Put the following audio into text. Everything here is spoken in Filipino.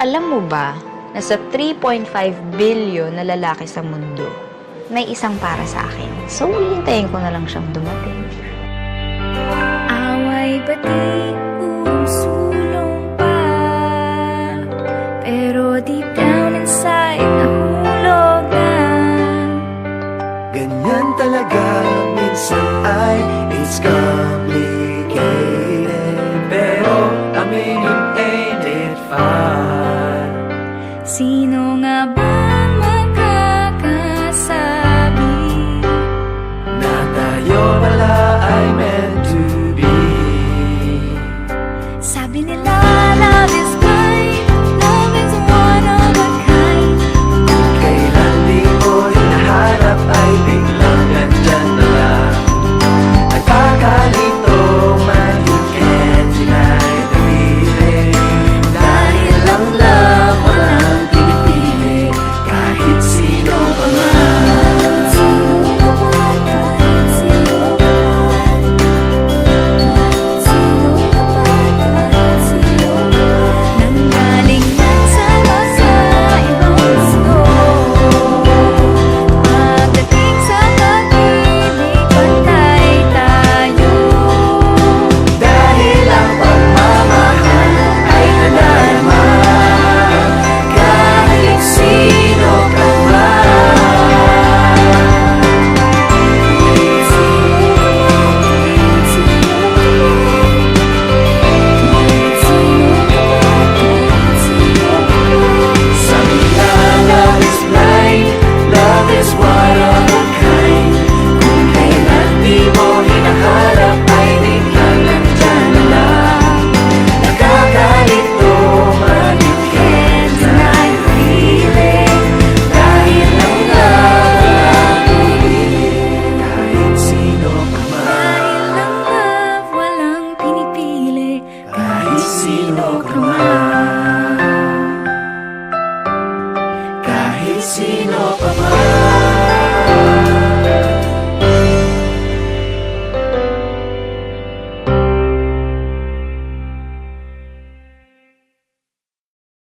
Alam mo ba na sa 3.5 billion na lalaki sa mundo, may isang para sa akin. So, hihintayin ko na lang siyang dumating. Away bati sulong pa, pero deep down inside nahulog na. Ganyan talaga, minsan ay it's complicated, pero aminin ain't it fun? Sino